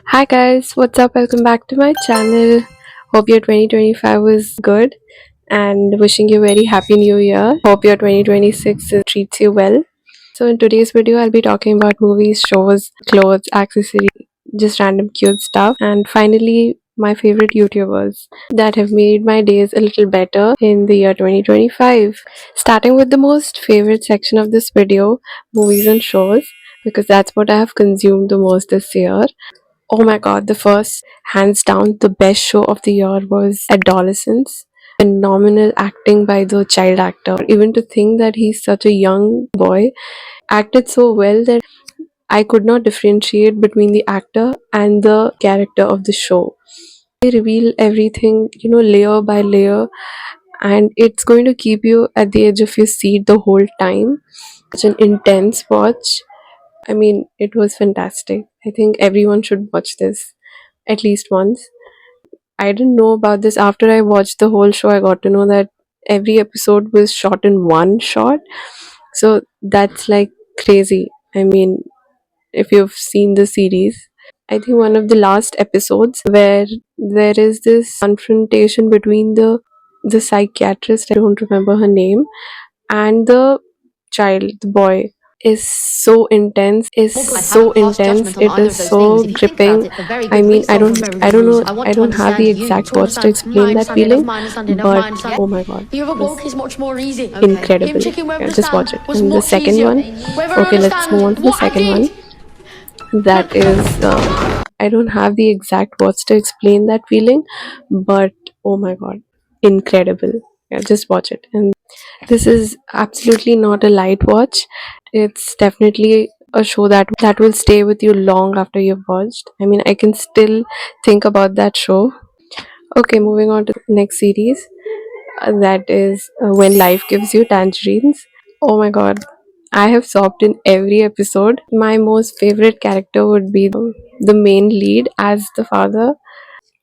Hi guys, what's up? Welcome back to my channel. Hope your 2025 was good and wishing you very happy new year. Hope your 2026 treats you well. So in today's video, I'll be talking about movies, shows, clothes, accessories, just random cute stuff, and finally my favorite YouTubers that have made my days a little better in the year 2025. Starting with the most favorite section of this video, movies and shows, because that's what I have consumed the most this year. Oh my god, the first, hands down, the best show of the year was Adolescence. Phenomenal acting by the child actor. Even to think that he's such a young boy, acted so well that I could not differentiate between the actor and the character of the show. They reveal everything, layer by layer, and it's going to keep you at the edge of your seat the whole time. Such an intense watch. I mean, it was fantastic. I think everyone should watch this at least once. I didn't know about this. After I watched the whole show, I got to know that every episode was shot in one shot. So that's like crazy. I mean, if you've seen the series, I think one of the last episodes where there is this confrontation between the psychiatrist, I don't remember her name, and the child, the boy, is so intense. It is so gripping. I mean, I don't know, I don't have the exact words to explain that feeling, but oh my god, it was incredible. Yeah, just watch it. And the second one, okay, let's move on to the second one. That is, I don't have the exact words to explain that feeling, but oh my god, incredible. Yeah, just watch it. And this is absolutely not a light watch. It's definitely a show that will stay with you long after you've watched. I mean, I can still think about that show. Okay, moving on to the next series. That is When Life Gives You Tangerines. Oh my god, I have sobbed in every episode. My most favorite character would be the main lead as the father.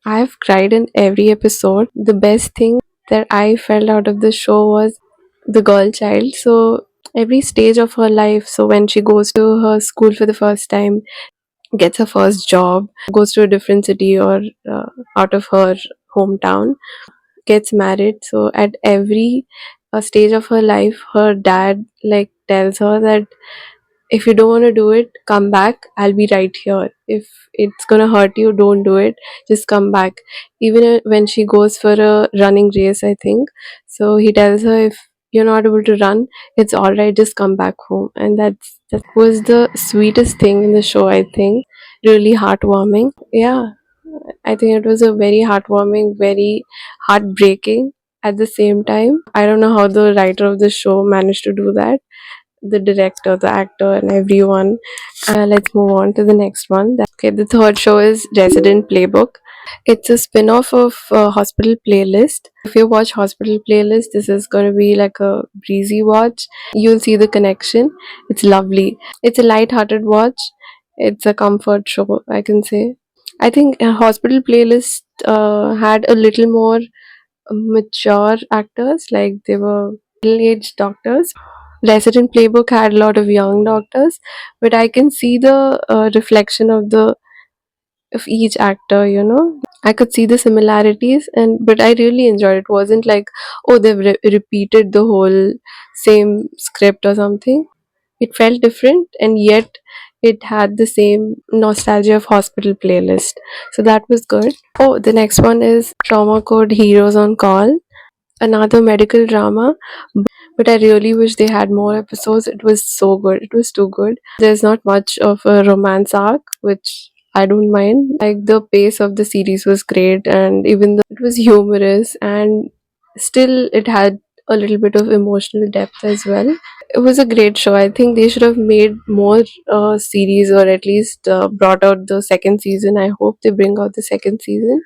I have cried in every episode. The best thing that I felt out of the show was the girl child. So every stage of her life, so when she goes to her school for the first time, gets her first job, goes to a different city or out of her hometown, gets married. So at every stage of her life, her dad like tells her that if you don't want to do it, come back, I'll be right here. If it's gonna hurt you, don't do it, just come back. Even when she goes for a running race, I think, so he tells her, if you're not able to run, it's all right, just come back home. And that was the sweetest thing in the show, I think. Really heartwarming. Yeah, I think it was a very heartwarming, very heartbreaking at the same time. I don't know how the writer of the show managed to do that, the director, the actor, and everyone. Let's move on to the next one. Okay, the third show is Resident Playbook. It's a spin-off of Hospital Playlist. If you watch Hospital Playlist, this is going to be like a breezy watch. You'll see the connection. It's lovely. It's a light-hearted watch. It's a comfort show, I can say. I think Hospital Playlist had a little more mature actors, like they were middle-aged doctors. Resident Playbook had a lot of young doctors, but I can see the reflection of each actor. I could see the similarities, and but I really enjoyed it. Wasn't like, oh, they've repeated the whole same script or something. It felt different, and yet it had the same nostalgia of Hospital Playlist. So that was good. Oh, the next one is Trauma Code Heroes on Call, another medical drama, but I really wish they had more episodes. It was so good. It was too good. There's not much of a romance arc, which I don't mind. Like, the pace of the series was great, and even though it was humorous, and still it had a little bit of emotional depth as well. It was a great show. I think they should have made more series, or at least brought out the second season. I hope they bring out the second season.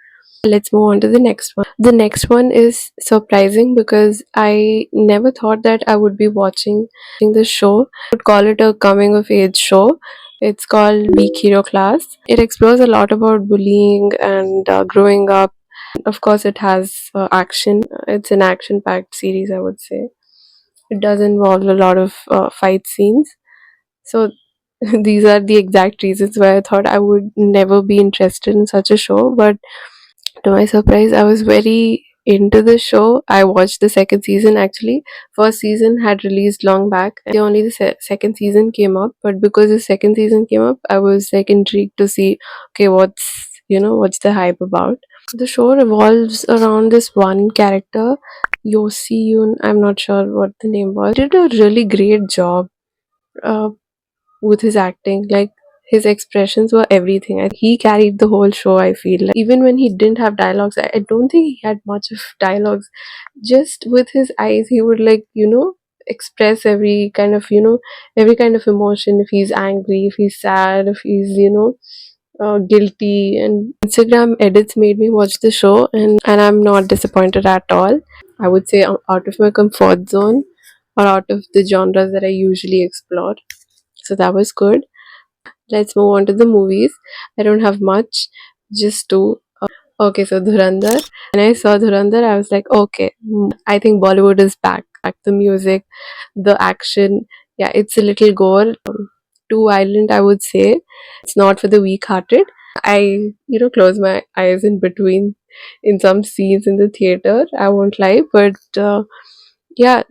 Let's move on to the next one. The next one is surprising because I never thought that I would be watching this show. I would call it a coming of age show. It's called Weak Hero Class. It explores a lot about bullying and growing up. Of course, it has action. It's an action packed series, I would say. It does involve a lot of fight scenes. So These are the exact reasons why I thought I would never be interested in such a show. But to my surprise, I was very into the show. I watched the second season actually. First season had released long back, and only the second season came up. But because the second season came up, I was like intrigued to see, okay, what's the hype about? The show revolves around this one character, Yosi Yoon. I'm not sure what the name was. Did a really great job. Uh, with his acting. Like his expressions were everything. He carried the whole show, I feel. Like, even when he didn't have dialogues, I don't think he had much of dialogues. Just with his eyes, he would express every kind of emotion. If he's angry, if he's sad, if he's guilty. And Instagram edits made me watch the show, and I'm not disappointed at all. I would say I'm out of my comfort zone or out of the genres that I usually explore. So that was good. Let's move on to the movies. I don't have much, just two. Okay, so Dhurandhar. When I saw Dhurandhar, I was like, okay, I think Bollywood is back. The music, the action. Yeah, it's a little gore. Too violent, I would say. It's not for the weak-hearted. I close my eyes in between in some scenes in the theater. I won't lie, but yeah,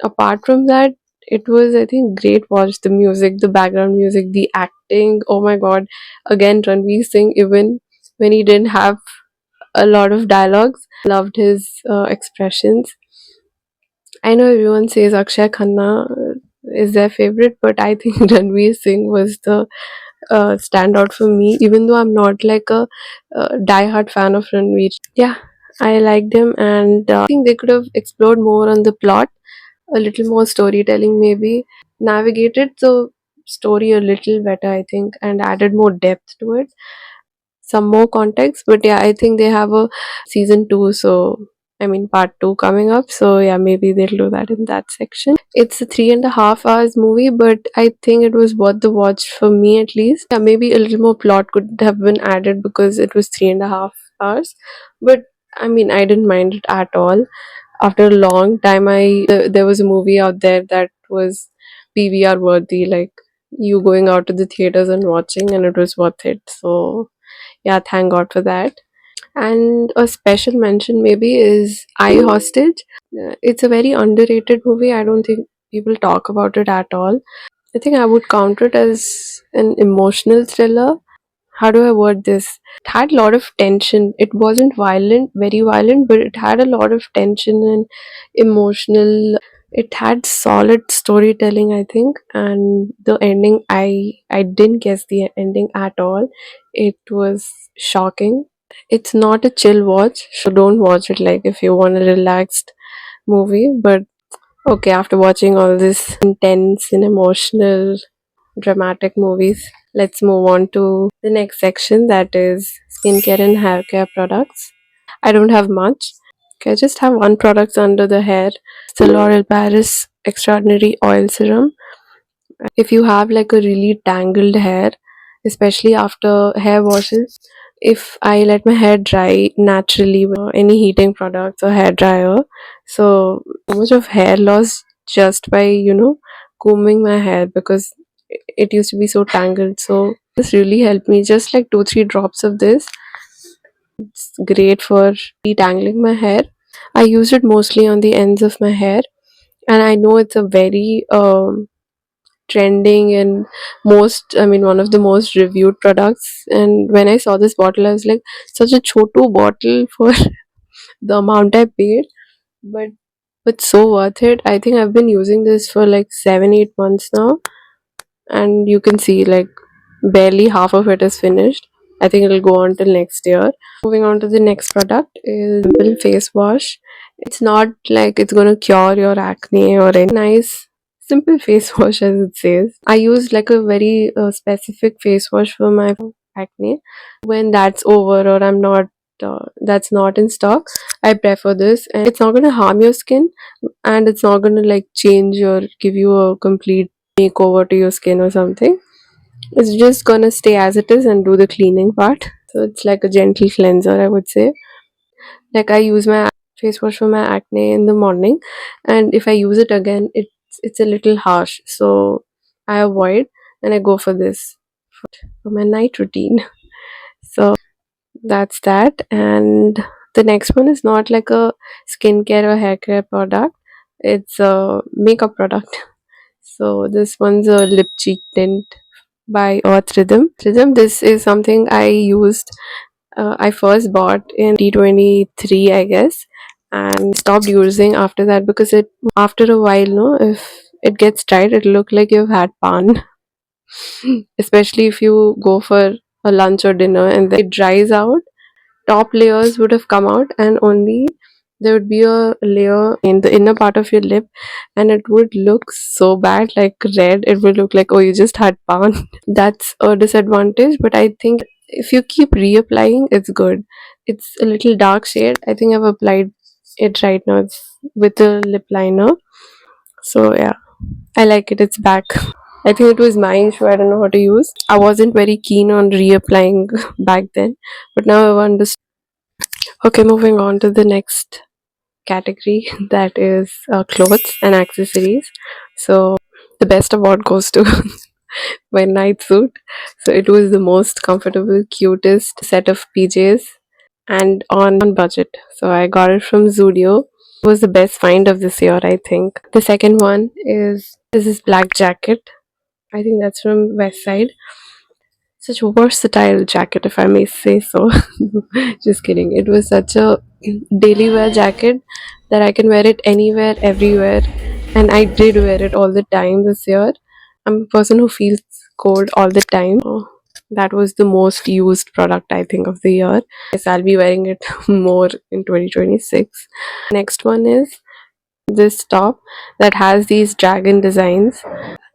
apart from that, it was, I think, great watch. The music, the background music, the acting, oh my god. Again, Ranveer Singh, even when he didn't have a lot of dialogues, loved his expressions. I know everyone says Akshay Khanna is their favorite, but I think Ranveer Singh was the standout for me, even though I'm not like a die-hard fan of Ranveer. Yeah, I liked him, and I think they could have explored more on the plot, a little more storytelling, maybe navigated the story a little better, I think, and added more depth to it, some more context. But yeah, I think they have a season 2, so I mean part 2 coming up, so yeah, maybe they'll do that in that section. It's a 3.5 hours movie, but I think it was worth the watch for me, at least. Yeah, maybe a little more plot could have been added because it was 3.5 hours, but I mean, I didn't mind it at all. After a long time, there was a movie out there that was PVR worthy, like you going out to the theaters and watching, and it was worth it. So yeah, thank God for that. And a special mention maybe is I Hostage. It's a very underrated movie. I don't think people talk about it at all. I think I would count it as an emotional thriller. How do I word this? It had a lot of tension. It wasn't violent, very violent, but it had a lot of tension and emotional. It had solid storytelling, I think, and the ending, I didn't guess the ending at all. It was shocking. It's not a chill watch, so don't watch it like if you want a relaxed movie. But okay, after watching all this intense and emotional dramatic movies, let's move on to the next section, that is skincare and hair care products. I don't have much. Okay, I just have one product under the hair. It's the L'Oreal Paris Extraordinary Oil Serum. If you have like a really tangled hair, especially after hair washes, if I let my hair dry naturally with any heating products or hair dryer, so much of hair loss just by combing my hair, because it used to be so tangled. So this really helped me. Just like 2-3 drops of this, it's great for detangling my hair. I use it mostly on the ends of my hair, and I know it's a very trending and most, I mean, one of the most reviewed products. And when I saw this bottle, I was like, such a chotu bottle for the amount I paid, but so worth it. I think I've been using this for like 7-8 months now, and you can see like barely half of it is finished. I think it'll go on till next year. Moving on to the next product is simple face wash. It's not like it's gonna cure your acne or any nice simple face wash, as it says. I use like a very specific face wash for my acne. When that's over or I'm not that's not in stock, I prefer this, and it's not gonna harm your skin, and it's not gonna like change or give you a complete makeover to your skin or something. It's just gonna stay as it is and do the cleaning part. So it's like a gentle cleanser, I would say. Like I use my face wash for my acne in the morning, and if I use it again, it's a little harsh. So I avoid. and I go for this for my night routine. So that's that. And the next one is not like a skincare or hair care product, it's a makeup product. So this one's a lip cheek tint by Earth Rhythm. This is something I used. I first bought in 2023, I guess, and stopped using after that because it after a while, no, if it gets dried, it'll look like you've had pan. Especially if you go for a lunch or dinner and then it dries out, top layers would have come out and only there would be a layer in the inner part of your lip, and it would look so bad, like red. It would look like, oh, you just had pan. That's a disadvantage, but I think if you keep reapplying, it's good. It's a little dark shade. I think I've applied it right now. It's with a lip liner. So yeah, I like it. It's back. I think it was my issue. I don't know how to use. I wasn't very keen on reapplying back then, but now I've understood. Okay, moving on to the next category, that is clothes and accessories. So the best award goes to my night suit. So it was the most comfortable, cutest set of PJs and on budget. So I got it from Zudio. It was the best find of this year, I think. The second one is this black jacket. I think that's from West Side. Such a versatile jacket, if I may say so. Just kidding. It was such a daily wear jacket that I can wear it anywhere, everywhere. And I did wear it all the time this year. I'm a person who feels cold all the time. So that was the most used product, I think, of the year. Yes, I'll be wearing it more in 2026. Next one is this top that has these dragon designs.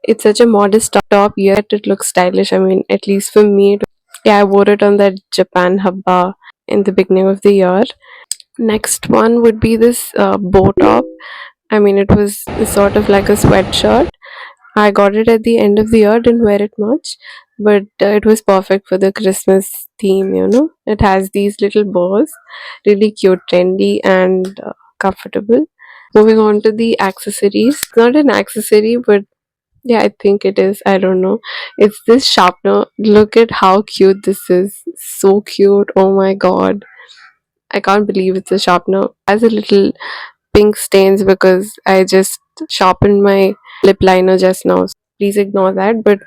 It's such a modest top, yet it looks stylish. I mean, at least for me, yeah, I wore it on that Japan Habba in the beginning of the year. Next one would be this bow top. I mean, it was sort of like a sweatshirt. I got it at the end of the year, didn't wear it much, but it was perfect for the Christmas theme, you know. It has these little bows, really cute, trendy, and comfortable. Moving on to the accessories. It's not an accessory, but yeah, I think it is. I don't know. It's this sharpener. Look at how cute this is. So cute. Oh my god. I can't believe it's a sharpener. It has a little pink stains because I just sharpened my lip liner just now. So please ignore that. But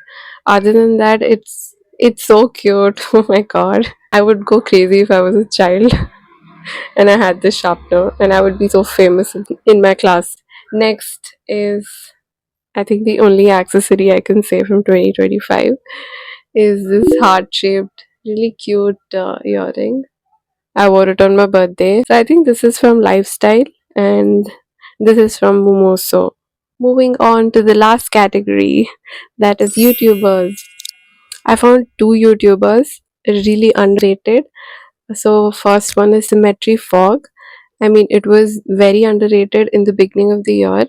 other than that, it's so cute. Oh my god. I would go crazy if I was a child and I had this sharpener, and I would be so famous in my class. Next is, I think, the only accessory I can say from 2025 is this heart shaped, really cute earring. I wore it on my birthday. So I think this is from Lifestyle and this is from Mumoso. Moving on to the last category, that is YouTubers. I found two YouTubers really underrated. So first one is Symmetry Fog. I mean, it was very underrated in the beginning of the year.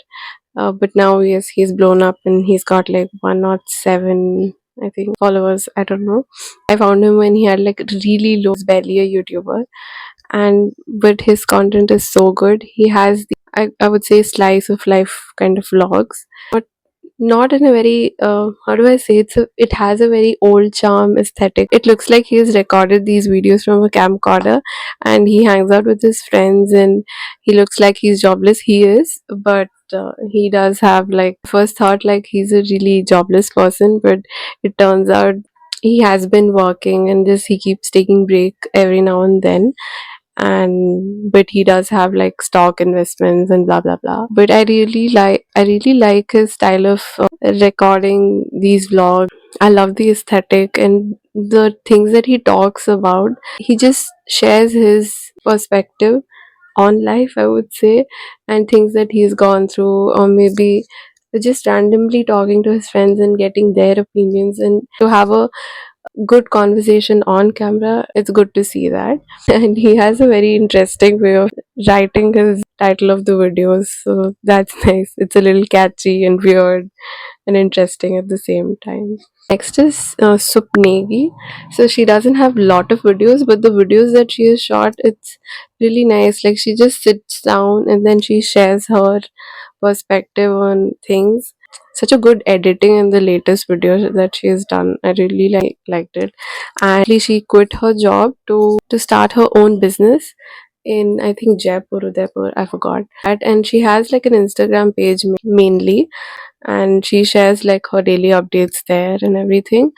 But now, yes, he's blown up and he's got like 107, I think, followers. I don't know. I found him when he had like really low, barely a YouTuber, and but his content is so good. He has the, I would say, slice of life kind of vlogs, not in a very how do I say, it has a very old charm aesthetic. It looks like he has recorded these videos from a camcorder and he hangs out with his friends and he looks like he's jobless. He is, but he does have, like, first thought like he's a really jobless person, but it turns out he has been working and just he keeps taking break every now and then, and but he does have like stock investments and blah blah blah. But I really like his style of recording these vlogs. I love the aesthetic and the things that he talks about. He just shares his perspective on life, I would say, and things that he's gone through, or maybe just randomly talking to his friends and getting their opinions, and to have a good conversation on camera. It's good to see that. And he has a very interesting way of writing his title of the videos, so that's nice. It's a little catchy and weird and interesting at the same time. Next is Supnegi. So she doesn't have lot of videos, but the videos that she has shot, it's really nice. Like, she just sits down and then she shares her perspective on things. such a good editing in the latest videos that she has done. I really liked it. And she quit her job to start her own business in, I think, Jaipur or Udaipur, I forgot that. And she has like an Instagram page mainly, and she shares like her daily updates there and everything.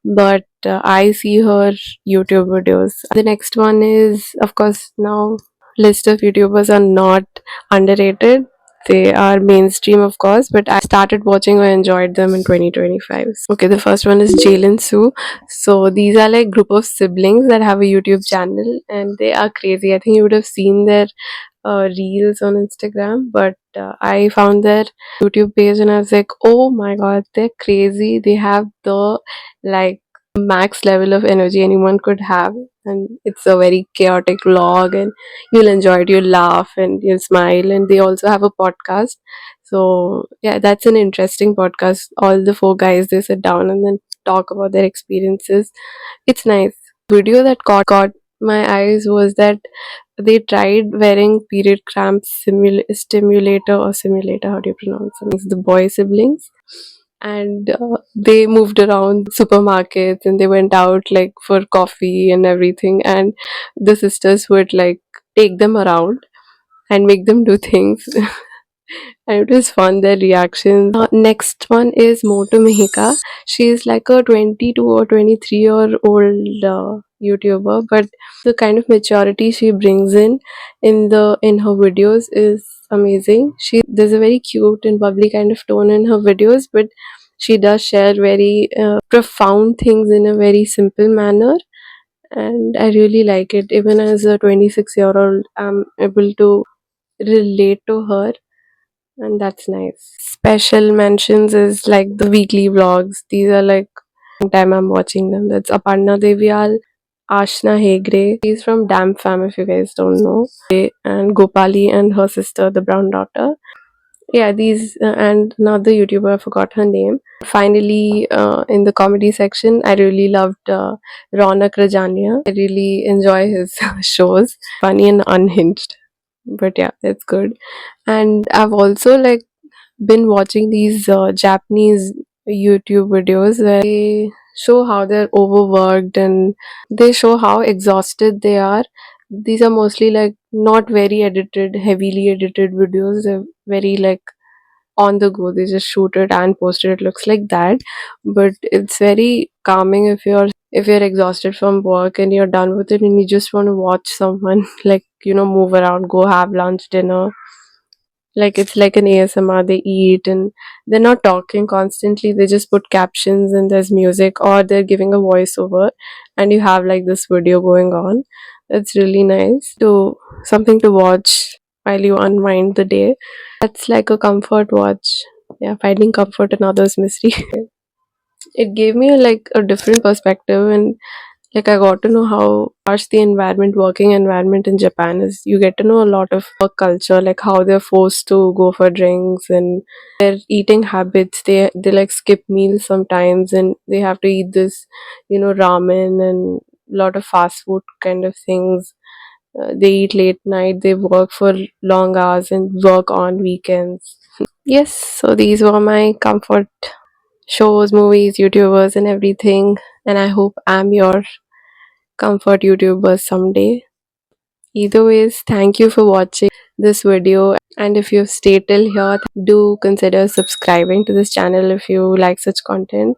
But I see her YouTube videos. The next one is, of course, now list of YouTubers are not underrated. They are mainstream, of course, but I started watching or enjoyed them in 2025. Okay, the first one is Jalen Sue. So these are like group of siblings that have a YouTube channel, and they are crazy. I think you would have seen their reels on Instagram, but I found their YouTube page and I was like, oh my god, they're crazy. They have the like max level of energy anyone could have, and it's a very chaotic vlog, and you'll enjoy it, you'll laugh and you'll smile. And they also have a podcast. So yeah, that's an interesting podcast. All the four guys, they sit down and then talk about their experiences. It's nice. Video that caught my eyes was that they tried wearing period cramp stimulator or simulator, how do you pronounce it? It's the boy siblings. And they moved around supermarkets and they went out like for coffee and everything. And the sisters would like take them around and make them do things. And it was fun, their reactions. Next one is Moto Mihika. She is like a 22 or 23-year-old YouTuber, but the kind of maturity she brings in her videos is amazing. There's a very cute and bubbly kind of tone in her videos, but she does share very profound things in a very simple manner, and I really like it. Even as a 26-year-old, I'm able to relate to her, and that's nice. Special mentions is like the weekly vlogs. These are like time I'm watching them. That's Aparna Devyal, Ashna Hegre. She's from Dam Fam, if you guys don't know. And Gopali and her sister, the brown daughter. Yeah, these and another YouTuber, I forgot her name. Finally, in the comedy section, I really loved Ronak Rajania. I really enjoy his shows. Funny and unhinged. But yeah, it's good. And I've also like been watching these Japanese YouTube videos where they show how they're overworked and they show how exhausted they are. These are mostly like not very edited, heavily edited videos. They're very like on the go. They just shoot it and post it. It looks like that, but it's very calming if you're exhausted from work and you're done with it and you just want to watch someone like move around, go have lunch, dinner. Like it's like an ASMR. They eat and they're not talking constantly. They just put captions and there's music, or they're giving a voiceover, and you have like this video going on. It's really nice to something to watch while you unwind the day. That's like a comfort watch. Yeah, finding comfort in others' misery. It gave me like a different perspective, and like I got to know how harsh the working environment in Japan is. You get to know a lot of work culture, like how they're forced to go for drinks and their eating habits. They like skip meals sometimes, and they have to eat this, ramen and a lot of fast food kind of things. They eat late night. They work for long hours and work on weekends. Yes, so these were my comfort shows, movies, YouTubers, and everything. And I hope I'm your comfort YouTuber someday. Either ways, thank you for watching this video. And if you've stayed till here, do consider subscribing to this channel if you like such content.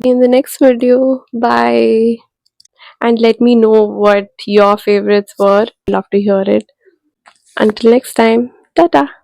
In the next video, bye. And let me know what your favorites were. Love to hear it. Until next time, tata.